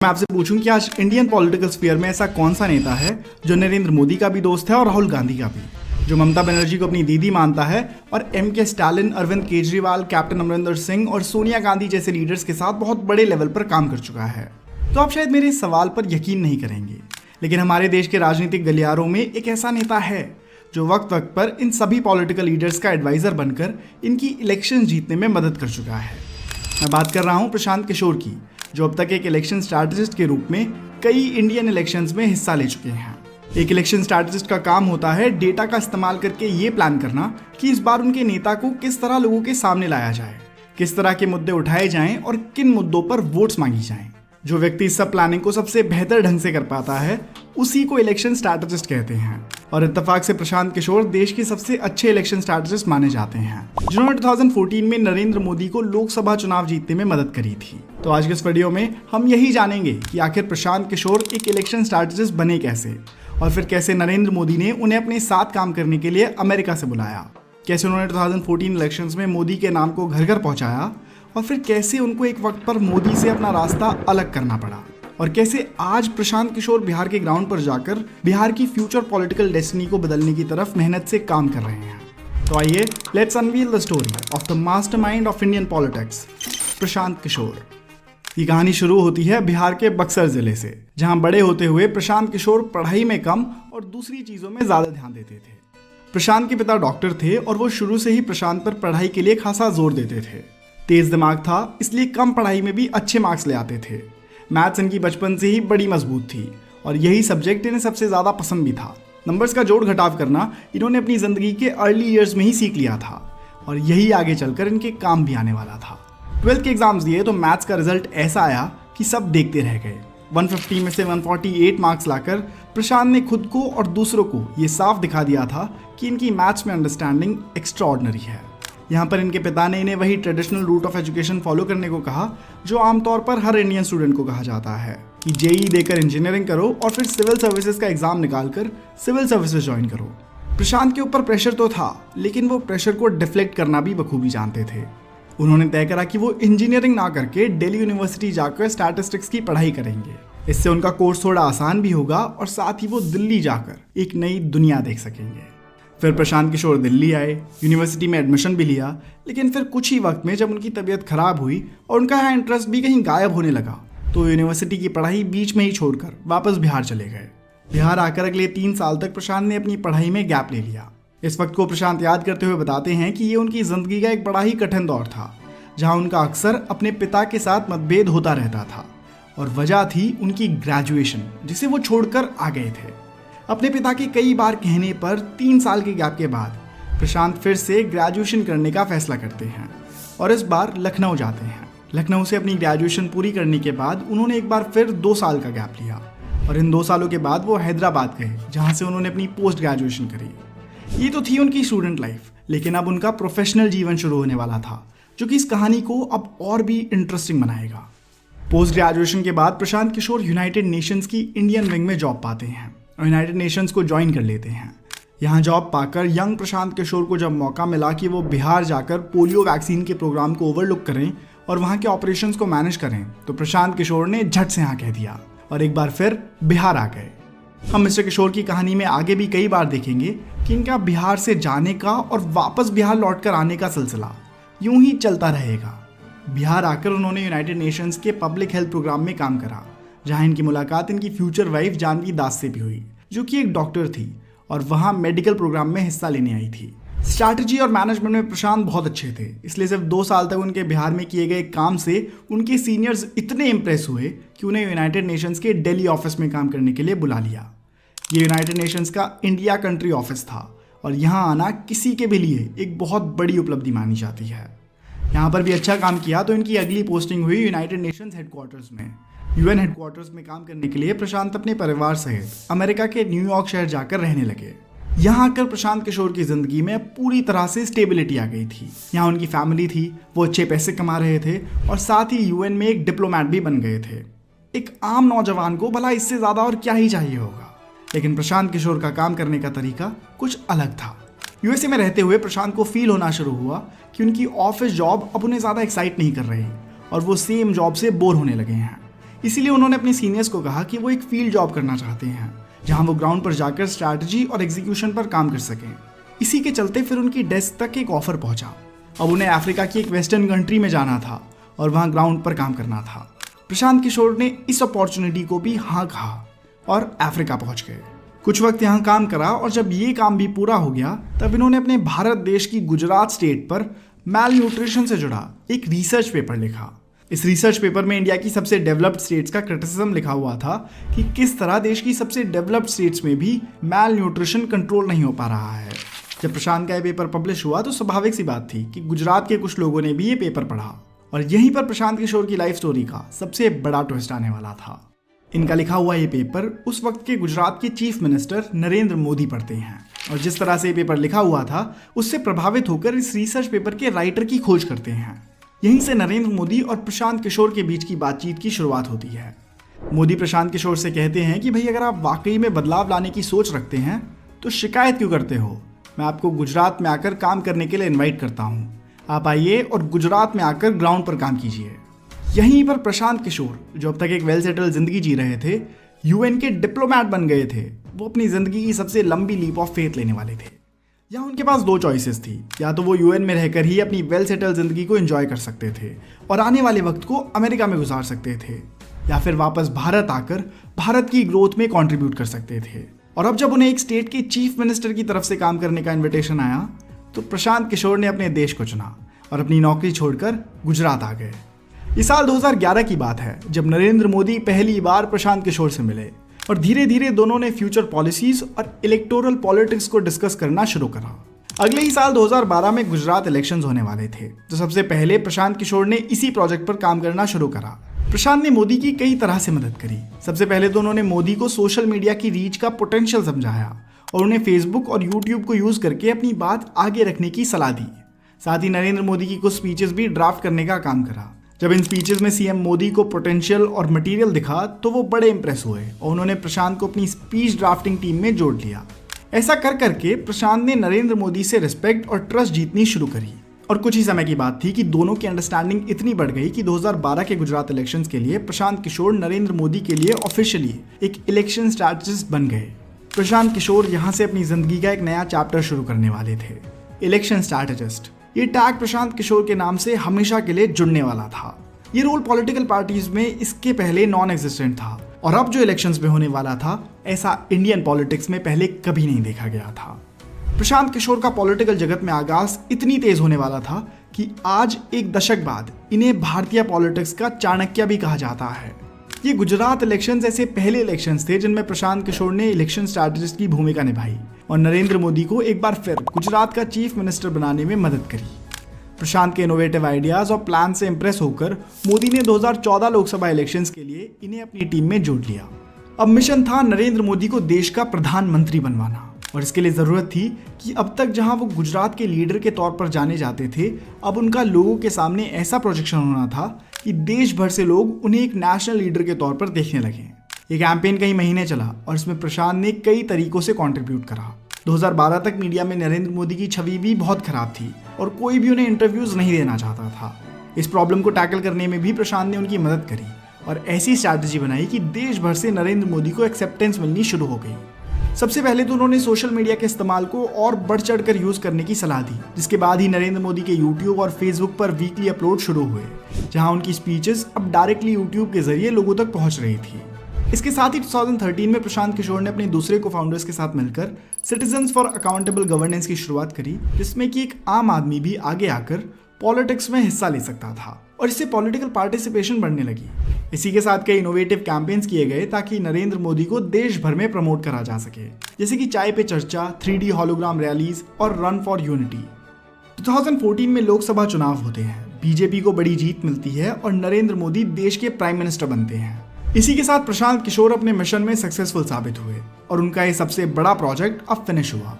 मैं आपसे पूछूं कि आज इंडियन पॉलिटिकल स्फीयर में ऐसा कौन सा नेता है जो नरेंद्र मोदी का भी दोस्त है और राहुल गांधी का भी, जो ममता बनर्जी को अपनी दीदी मानता है और के स्टालिन, अरविंद केजरीवाल, कैप्टन अमरिंदर सिंह और सोनिया गांधी जैसे लीडर्स के साथ बहुत बड़े लेवल पर काम कर चुका है। तो आप शायद मेरे इस सवाल पर यकीन नहीं करेंगे, लेकिन हमारे देश के राजनीतिक गलियारों में एक ऐसा नेता है जो वक्त वक्त पर इन सभी पॉलिटिकल लीडर्स का एडवाइजर बनकर इनकी इलेक्शन जीतने में मदद कर चुका है। मैं बात कर रहा हूं प्रशांत किशोर की, जो अब तक एक इलेक्शन स्ट्रैटेजिस्ट के रूप में कई इंडियन इलेक्शंस में हिस्सा ले चुके हैं। एक इलेक्शन स्ट्रैटेजिस्ट का काम होता है डेटा का इस्तेमाल करके ये प्लान करना कि इस बार उनके नेता को किस तरह लोगों के सामने लाया जाए, किस तरह के मुद्दे उठाए जाएं और किन मुद्दों पर वोट्स मांगी जाएं। जो व्यक्ति इस सब प्लानिंग को सबसे बेहतर ढंग से कर पाता है उसी को इलेक्शन स्ट्रैटेजिस्ट कहते हैं। और इत्तेफाक से प्रशांत किशोर देश के सबसे अच्छे इलेक्शन स्ट्रैटेजिस्ट माने जाते हैं, जिन्होंने 2014 में नरेंद्र मोदी को लोकसभा चुनाव जीतने में मदद करी थी। तो आज के इस वीडियो में हम यही जानेंगे कि आखिर प्रशांत किशोर एक इलेक्शन स्ट्रैटेजिस्ट बने कैसे, और फिर कैसे नरेंद्र मोदी ने उन्हें अपने साथ काम करने के लिए अमेरिका से बुलाया, कैसे उन्होंने 2014 इलेक्शंस में मोदी के नाम को घर घर पहुंचाया, और फिर कैसे उनको एक वक्त पर मोदी से अपना रास्ता अलग करना पड़ा, और कैसे आज प्रशांत किशोर बिहार के ग्राउंड पर जाकर बिहार की फ्यूचर पॉलिटिकल डेस्टिनी को बदलने की तरफ मेहनत से काम कर रहे हैं। तो आइए let's unveil the story of the mastermind of Indian politics, Prashant Kishor. ये कहानी शुरू होती है बिहार के बक्सर जिले से, जहां बड़े होते हुए प्रशांत किशोर पढ़ाई में कम और दूसरी चीजों में ज्यादा ध्यान देते थे। प्रशांत के पिता डॉक्टर थे और वो शुरू से ही प्रशांत पर पढ़ाई के लिए खासा जोर देते थे। तेज दिमाग था, इसलिए कम पढ़ाई में भी अच्छे मार्क्स ले आते थे। मैथ्स इनकी बचपन से ही बड़ी मजबूत थी और यही सब्जेक्ट इन्हें सबसे ज़्यादा पसंद भी था। नंबर्स का जोड़ घटाव करना इन्होंने अपनी ज़िंदगी के अर्ली ईयर्स में ही सीख लिया था और यही आगे चलकर इनके काम भी आने वाला था। 12th के एग्जाम्स दिए तो मैथ्स का रिजल्ट ऐसा आया कि सब देखते रह गए। 150 में से 148 मार्क्स लाकर प्रशांत ने खुद को और दूसरों को ये साफ दिखा दिया था कि इनकी मैथ्स में अंडरस्टैंडिंग एक्स्ट्रा ऑर्डिनरी है। यहाँ पर इनके पिता ने इन्हें वही traditional route of education follow करने को कहा जो आमतौर पर हर इंडियन स्टूडेंट को कहा जाता है कि जेईई देकर इंजीनियरिंग करो और फिर सिविल सर्विसेज का एग्जाम निकालकर सिविल सर्विसेज ज्वाइन करो। प्रशांत के ऊपर प्रेशर तो था, लेकिन वो प्रेशर को डिफ्लेक्ट करना भी बखूबी जानते थे। उन्होंने तय करा कि वो इंजीनियरिंग ना करके दिल्ली यूनिवर्सिटी जाकर स्टैटिस्टिक्स की पढ़ाई करेंगे। इससे उनका कोर्स थोड़ा आसान भी होगा और साथ ही वो दिल्ली जाकर एक नई दुनिया देख सकेंगे। फिर प्रशांत किशोर दिल्ली आए, यूनिवर्सिटी में एडमिशन भी लिया, लेकिन फिर कुछ ही वक्त में जब उनकी तबीयत खराब हुई और उनका यहाँ इंटरेस्ट भी कहीं गायब होने लगा, तो यूनिवर्सिटी की पढ़ाई बीच में ही छोड़कर वापस बिहार चले गए। बिहार आकर अगले 3 साल तक प्रशांत ने अपनी पढ़ाई में गैप ले लिया। इस वक्त को प्रशांत याद करते हुए बताते हैं कि ये उनकी जिंदगी का एक बड़ा ही कठिन दौर था, जहाँ उनका अक्सर अपने पिता के साथ मतभेद होता रहता था और वजह थी उनकी ग्रेजुएशन, जिसे वो छोड़कर आ गए थे। अपने पिता के कई बार कहने पर 3 साल के गैप के बाद प्रशांत फिर से ग्रेजुएशन करने का फैसला करते हैं और इस बार लखनऊ जाते हैं। लखनऊ से अपनी ग्रेजुएशन पूरी करने के बाद उन्होंने एक बार फिर 2 साल का गैप लिया और इन 2 सालों के बाद वो हैदराबाद गए, जहाँ से उन्होंने अपनी पोस्ट ग्रेजुएशन करी। ये तो थी उनकी स्टूडेंट लाइफ, लेकिन अब उनका प्रोफेशनल जीवन शुरू होने वाला था, जो कि इस कहानी को अब और भी इंटरेस्टिंग बनाएगा। पोस्ट ग्रेजुएशन के बाद प्रशांत किशोर यूनाइटेड नेशंस की इंडियन विंग में जॉब पाते हैं और यूनाइटेड नेशंस को ज्वाइन कर लेते हैं। यहाँ जॉब पाकर यंग प्रशांत किशोर को जब मौका मिला कि वो बिहार जाकर पोलियो वैक्सीन के प्रोग्राम को ओवरलुक करें और वहाँ के ऑपरेशंस को मैनेज करें, तो प्रशांत किशोर ने झट से हाँ कह दिया और एक बार फिर बिहार आ गए। हम मिस्टर किशोर की कहानी में आगे भी कई बार देखेंगे कि इनका बिहार से जाने का और वापस बिहार लौट कर आने का सिलसिला यूं ही चलता रहेगा। बिहार आकर उन्होंने यूनाइटेड नेशंस के पब्लिक हेल्थ प्रोग्राम में काम करा, जहां इनकी मुलाकात इनकी फ्यूचर वाइफ जानवी दास से भी हुई, जो कि एक डॉक्टर थी और वहां मेडिकल प्रोग्राम में हिस्सा लेने आई थी। स्ट्रैटेजी और मैनेजमेंट में प्रशांत बहुत अच्छे थे, इसलिए सिर्फ 2 साल तक उनके बिहार में किए गए काम से उनके सीनियर्स इतने इम्प्रेस हुए कि उन्हें यूनाइटेड नेशंस के दिल्ली ऑफिस में काम करने के लिए बुला लिया। ये यूनाइटेड नेशंस का इंडिया कंट्री ऑफिस था और यहाँ आना किसी के भी लिए एक बहुत बड़ी उपलब्धि मानी जाती है। यहाँ पर भी अच्छा काम किया तो इनकी अगली पोस्टिंग हुई यूनाइटेड नेशंस हेडक्वार्टर्स में। यूएन हेडक्वार्टर्स में काम करने के लिए प्रशांत अपने परिवार सहित अमेरिका के न्यूयॉर्क शहर जाकर रहने लगे। यहाँ आकर प्रशांत किशोर की जिंदगी में पूरी तरह से स्टेबिलिटी आ गई थी। यहाँ उनकी फैमिली थी, वो अच्छे पैसे कमा रहे थे और साथ ही यूएन में एक डिप्लोमेट भी बन गए थे। एक आम नौजवान को भला इससे ज्यादा और क्या ही चाहिए होगा, लेकिन प्रशांत किशोर का काम करने का तरीका कुछ अलग था। यूएसए में रहते हुए प्रशांत को फील होना शुरू हुआ कि कि उनकी ऑफिस जॉब अब उन्हें ज़्यादा एक्साइट नहीं कर रही और वो सेम जॉब से बोर होने लगे हैं। इसीलिए उन्होंने अपने सीनियर्स को कहा कि वो एक फील्ड जॉब करना चाहते हैं जहां वो ग्राउंड पर जाकर स्ट्रैटेजी और एग्जीक्यूशन पर काम कर सकें। इसी के चलते फिर उनकी डेस्क तक एक ऑफर पहुंचा। अब उन्हें अफ्रीका की एक वेस्टर्न कंट्री में जाना था और वहां ग्राउंड पर काम करना था। प्रशांत किशोर ने इस अपॉर्चुनिटी को भी हाँ कहा और अफ्रीका पहुंच गए। कुछ वक्त यहाँ काम करा और जब ये काम भी पूरा हो गया तब इन्होंने अपने भारत देश की गुजरात स्टेट पर मैल न्यूट्रिशन से जुड़ा एक रिसर्च पेपर लिखा। इस रिसर्च पेपर में इंडिया की सबसे डेवलप्ड स्टेट्स का क्रिटिसिज्म लिखा हुआ था कि किस तरह देश की सबसे डेवलप्ड स्टेट्स में भी मैल न्यूट्रिशन कंट्रोल नहीं हो पा रहा है। जब प्रशांत का ये पेपर पब्लिश हुआ तो स्वाभाविक सी बात थी कि गुजरात के कुछ लोगों ने भी ये पेपर पढ़ा और यहीं पर प्रशांत किशोर की लाइफ स्टोरी का सबसे बड़ा ट्विस्ट आने वाला था। इनका लिखा हुआ ये पेपर उस वक्त के गुजरात के चीफ मिनिस्टर नरेंद्र मोदी पढ़ते हैं और जिस तरह से ये पेपर लिखा हुआ था उससे प्रभावित होकर इस रिसर्च पेपर के राइटर की खोज करते हैं। यहीं से नरेंद्र मोदी और प्रशांत किशोर के बीच की बातचीत की शुरुआत होती है। मोदी प्रशांत किशोर से कहते हैं कि भाई अगर आप वाकई में बदलाव लाने की सोच रखते हैं तो शिकायत क्यों करते हो, मैं आपको गुजरात में आकर काम करने के लिए इन्वाइट करता हूँ, आप आइए और गुजरात में आकर ग्राउंड पर काम कीजिए। यहीं पर प्रशांत किशोर जो अब तक एक वेल सेटल जिंदगी जी रहे थे, यूएन के डिप्लोमैट बन गए थे, वो अपनी जिंदगी की सबसे लंबी लीप ऑफ फेथ लेने वाले थे। यहाँ उनके पास दो चॉइसेस थी, या तो वो यूएन में रहकर ही अपनी वेल सेटल जिंदगी को एंजॉय कर सकते थे और आने वाले वक्त को अमेरिका में गुजार सकते थे, या फिर वापस भारत आकर भारत की ग्रोथ में कंट्रीब्यूट कर सकते थे। और अब जब उन्हें एक स्टेट के चीफ मिनिस्टर की तरफ से काम करने का इन्विटेशन आया तो प्रशांत किशोर ने अपने देश को चुना और अपनी नौकरी छोड़कर गुजरात आ गए। ये साल 2011 की बात है जब नरेंद्र मोदी पहली बार प्रशांत किशोर से मिले और धीरे धीरे दोनों ने फ्यूचर पॉलिसीज और इलेक्टोरल पॉलिटिक्स को डिस्कस करना शुरू करा। अगले ही साल 2012 में गुजरात इलेक्शंस होने वाले थे, तो सबसे पहले प्रशांत किशोर ने इसी प्रोजेक्ट पर काम करना शुरू करा। प्रशांत ने मोदी की कई तरह से मदद करी। सबसे पहले तो उन्होंने मोदी को सोशल मीडिया की रीच का पोटेंशियल समझाया और उन्हें फेसबुक और यूट्यूब को यूज करके अपनी बात आगे रखने की सलाह दी। साथ ही नरेंद्र मोदी की कुछ स्पीचेस भी ड्राफ्ट करने का काम करा। जब इन स्पीचेस में सीएम मोदी को पोटेंशियल और मटेरियल दिखा तो वो बड़े इंप्रेस हुए और उन्होंने प्रशांत को अपनी स्पीच ड्राफ्टिंग टीम में जोड़ लिया। ऐसा कर करके प्रशांत ने नरेंद्र मोदी से रिस्पेक्ट और ट्रस्ट जीतनी शुरू करी और कुछ ही समय की बात थी कि दोनों की अंडरस्टैंडिंग इतनी बढ़ गई कि 2012 के गुजरात इलेक्शंस के लिए प्रशांत किशोर नरेंद्र मोदी के लिए ऑफिशियली एक इलेक्शन स्ट्रैटेजिस्ट बन गए। प्रशांत किशोर यहाँ से अपनी जिंदगी का एक नया चैप्टर शुरू करने वाले थे, इलेक्शन स्ट्रैटेजिस्ट। ये टैग प्रशांत किशोर के नाम से हमेशा के लिए जुड़ने वाला था। ये रोल पॉलिटिकल पार्टीज में इसके पहले नॉन एग्जिस्टेंट था और अब जो इलेक्शंस में होने वाला था ऐसा इंडियन पॉलिटिक्स में पहले कभी नहीं देखा गया था। प्रशांत किशोर का पॉलिटिकल जगत में आगाज इतनी तेज होने वाला था कि आज एक दशक बाद इन्हें भारतीय पॉलिटिक्स का चाणक्य भी कहा जाता है। ये गुजरात इलेक्शंस ऐसे पहले इलेक्शंस थे जिनमें प्रशांत किशोर ने इलेक्शन स्ट्रैटेजिस्ट की भूमिका निभाई और नरेंद्र मोदी को एक बार फिर गुजरात का चीफ मिनिस्टर बनाने में मदद करी। प्रशांत के इनोवेटिव आइडियाज और प्लान से इंप्रेस होकर मोदी ने 2014 लोकसभा इलेक्शंस के लिए इन्हें अपनी टीम में जोड़ लिया। अब मिशन था नरेंद्र मोदी को देश का प्रधानमंत्री बनवाना और इसके लिए जरूरत थी कि अब तक जहां वो गुजरात के लीडर के तौर पर जाने जाते थे, अब उनका लोगों के सामने ऐसा प्रोजेक्शन होना था कि देश भर से लोग उन्हें एक नेशनल लीडर के तौर पर देखने लगे। ये कैंपेन कई महीने चला और इसमें प्रशांत ने कई तरीकों से कंट्रीब्यूट करा। 2012 तक मीडिया में नरेंद्र मोदी की छवि भी बहुत खराब थी और कोई भी उन्हें इंटरव्यूज नहीं देना चाहता था। इस प्रॉब्लम को टैकल करने में भी प्रशांत ने उनकी मदद करी और ऐसी स्ट्रैटेजी बनाई कि देश भर से नरेंद्र मोदी को एक्सेप्टेंस मिलनी शुरू हो गई। सबसे पहले तो उन्होंने सोशल मीडिया के इस्तेमाल को और बढ़ चढ़ कर यूज करने की सलाह दी, जिसके बाद ही नरेंद्र मोदी के यूट्यूब और फेसबुक पर वीकली अपलोड शुरू हुए, जहां उनकी स्पीचेस अब डायरेक्टली यूट्यूब के जरिए लोगों तक पहुंच रही थी। इसके साथ ही 2013 में प्रशांत किशोर ने अपने दूसरे को फाउंडर्स के साथ मिलकर सिटीजन्स फॉर अकाउंटेबल गवर्नेंस की शुरुआत करी, जिसमें कि एक आम आदमी भी आगे आकर पॉलिटिक्स में हिस्सा ले सकता था और इससे पॉलिटिकल पार्टिसिपेशन बढ़ने लगी। इसी के साथ कई इनोवेटिव कैंपेन्स किए गए ताकि नरेंद्र मोदी को देश भर में प्रमोट करा जा सके, जैसे कि चाय पे चर्चा, 3D हॉलोग्राम रैलीज और रन फॉर यूनिटी। 2014 में लोकसभा चुनाव होते हैं, बीजेपी को बड़ी जीत मिलती है और नरेंद्र मोदी देश के प्राइम मिनिस्टर बनते हैं। इसी के साथ प्रशांत किशोर अपने मिशन में सक्सेसफुल साबित हुए और उनका ये सबसे बड़ा प्रोजेक्ट अब फिनिश हुआ।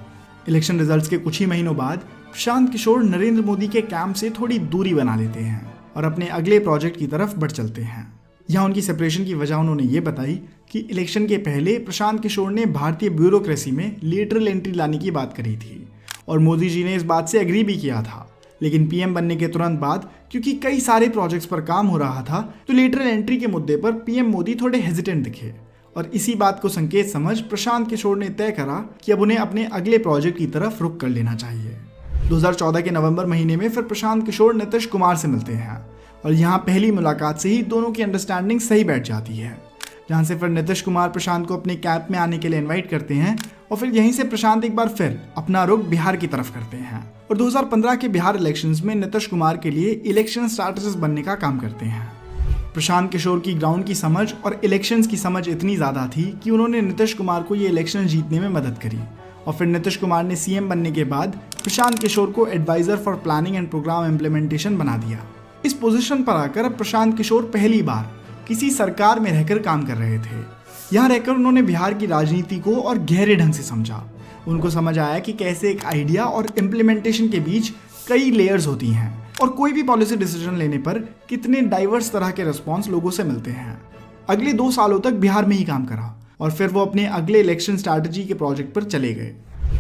इलेक्शन रिजल्ट्स के कुछ ही महीनों बाद प्रशांत किशोर नरेंद्र मोदी के कैंप से थोड़ी दूरी बना लेते हैं और अपने अगले प्रोजेक्ट की तरफ बढ़ चलते हैं। यहाँ उनकी सेपरेशन की वजह उन्होंने ये बताई कि इलेक्शन के पहले प्रशांत किशोर ने भारतीय ब्यूरोक्रेसी में लेटरल एंट्री लाने की बात करी थी और मोदी जी ने इस बात से एग्री भी किया था, लेकिन पीएम बनने के तुरंत बाद क्योंकि कई सारे प्रोजेक्ट्स पर काम हो रहा था, तो लेटरल एंट्री के मुद्दे पर पीएम मोदी थोड़े हेजिटेंट दिखे और इसी बात को संकेत समझ प्रशांत किशोर ने तय करा कि अब उन्हें अपने अगले प्रोजेक्ट की तरफ रुख कर लेना चाहिए। 2014 के नवंबर महीने में फिर प्रशांत किशोर नीतीश कुमार से मिलते हैं और यहाँ पहली मुलाकात से ही दोनों की अंडरस्टैंडिंग सही बैठ जाती है, जहाँ से फिर नीतीश कुमार प्रशांत को अपने कैंप में आने के लिए इनवाइट करते हैं और फिर यहीं से प्रशांत एक बार फिर अपना रुख बिहार की तरफ करते हैं और 2015 के बिहार इलेक्शंस में नीतीश कुमार के लिए इलेक्शन स्ट्रैटेजिस्ट बनने का काम करते हैं। प्रशांत किशोर की ग्राउंड की समझ और इलेक्शंस की समझ इतनी ज़्यादा थी कि उन्होंने नीतीश कुमार को ये इलेक्शन जीतने में मदद करी और फिर नीतीश कुमार ने सीएम बनने के बाद प्रशांत किशोर को advisor for planning and program implementation बना दिया। इस पोजीशन पर आकर अब प्रशांत किशोर पहली बार किसी सरकार में रहकर काम कर रहे थे। यहाँ रहकर उन्होंने बिहार की राजनीति को और गहरे ढंग से समझा। उनको समझ आया कि कैसे एक आइडिया और इम्प्लीमेंटेशन के बीच कई लेयर्स होती हैं और कोई भी पॉलिसी डिसीजन लेने पर कितने डाइवर्स तरह के रिस्पॉन्स लोगों से मिलते हैं। अगले 2 सालों तक बिहार में ही काम करा और फिर वो अपने अगले इलेक्शन स्ट्रैटेजी के प्रोजेक्ट पर चले गए।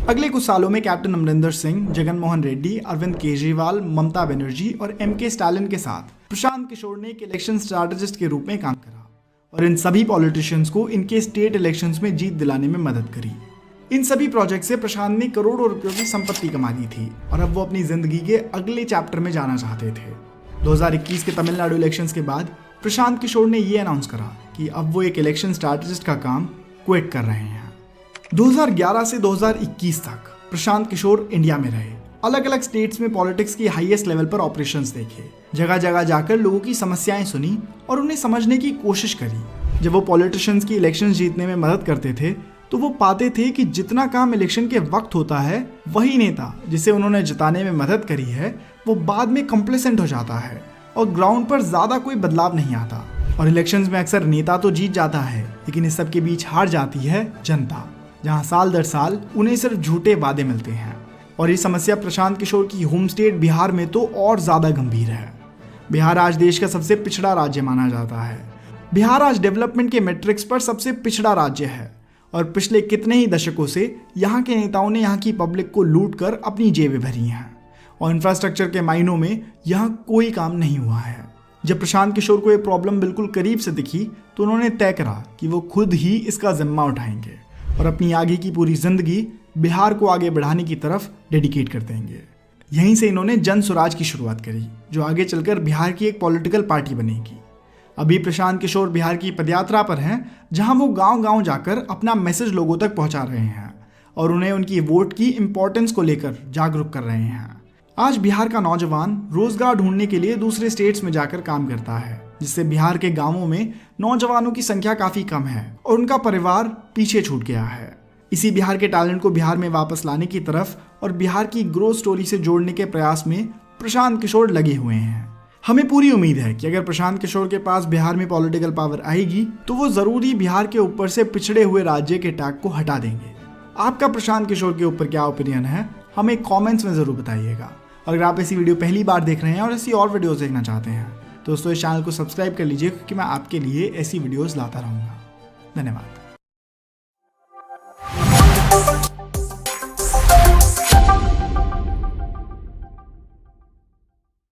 अगले कुछ सालों में कैप्टन अमरिंदर सिंह, जगन मोहन रेड्डी, अरविंद केजरीवाल, ममता बनर्जी और एमके स्टालिन के साथ प्रशांत किशोर ने एक इलेक्शन स्ट्रैटेजिस्ट के रूप में काम करा और इन सभी पॉलिटिशियंस को इनके स्टेट इलेक्शंस में जीत दिलाने में मदद करी। इन सभी प्रोजेक्ट से प्रशांत ने करोड़ों रुपयों की संपत्ति कमा ली थी और अब वो अपनी जिंदगी के अगले चैप्टर में जाना चाहते थे। 2021 के तमिलनाडु इलेक्शंस के बाद प्रशांत किशोर ने ये अनाउंस करा कि अब वो एक इलेक्शन स्ट्रैटेजिस्ट का काम क्विट कर रहे हैं। 2011 से 2021 तक प्रशांत किशोर इंडिया में रहे, अलग अलग स्टेट्स में पॉलिटिक्स की हाईएस्ट लेवल पर ऑपरेशंस देखे, जगह जगह जाकर लोगों की समस्याएं सुनी और उन्हें समझने की कोशिश करी। जब वो पॉलिटिशियंस की इलेक्शन जीतने में मदद करते थे तो वो पाते थे कि जितना काम इलेक्शन के वक्त होता है वही नेता जिसे उन्होंने जिताने में मदद करी है वो बाद में कंप्लेसेंट हो जाता है और ग्राउंड पर ज्यादा कोई बदलाव नहीं आता। और इलेक्शंस में अक्सर नेता तो जीत जाता है लेकिन इस सब के बीच हार जाती है जनता, जहां साल दर साल उन्हें सिर्फ झूठे वादे मिलते हैं। और ये समस्या प्रशांत किशोर की होम स्टेट बिहार में तो और ज्यादा गंभीर है। बिहार आज देश का सबसे पिछड़ा राज्य माना जाता है। बिहार आज डेवलपमेंट के मैट्रिक्स पर सबसे पिछड़ा राज्य है और पिछले कितने ही दशकों से यहाँ के नेताओं ने यहाँ की पब्लिक को लूट कर अपनी जेबें भरी हैं और इंफ्रास्ट्रक्चर के मायनों में यहाँ कोई काम नहीं हुआ है। जब प्रशांत किशोर को ये प्रॉब्लम बिल्कुल करीब से दिखी तो उन्होंने तय करा कि वो खुद ही इसका जिम्मा उठाएंगे और अपनी आगे की पूरी जिंदगी बिहार को आगे बढ़ाने की तरफ डेडिकेट कर देंगे। यहीं से इन्होंने जन स्वराज की शुरुआत करी जो आगे चलकर बिहार की एक पॉलिटिकल पार्टी बनेगी। अभी प्रशांत किशोर बिहार की पदयात्रा पर हैं जहां वो गांव-गांव जाकर अपना मैसेज लोगों तक पहुंचा रहे हैं और उन्हें उनकी वोट की इंपॉर्टेंस को लेकर जागरूक कर रहे हैं। आज बिहार का नौजवान रोजगार ढूंढने के लिए दूसरे स्टेट्स में जाकर काम करता है, जिससे बिहार के गांवों में नौजवानों की संख्या काफी कम है और उनका परिवार पीछे छूट गया है। इसी बिहार के टैलेंट को बिहार में वापस लाने की तरफ और बिहार की ग्रोथ स्टोरी से जोड़ने के प्रयास में प्रशांत किशोर लगे हुए हैं। हमें पूरी उम्मीद है कि अगर प्रशांत किशोर के पास बिहार में पॉलिटिकल पावर आएगी तो वो जरूरी बिहार के ऊपर से पिछड़े हुए राज्य के टैग को हटा देंगे। आपका प्रशांत किशोर के ऊपर क्या ओपिनियन है हमें कमेंट्स में जरूर बताइएगा। अगर आप ऐसी वीडियो पहली बार देख रहे हैं और ऐसी और वीडियोस देखना चाहते हैं तो दोस्तों इस चैनल को सब्सक्राइब कर लीजिए क्योंकि मैं आपके लिए ऐसी वीडियोस लाता रहूँगा। धन्यवाद।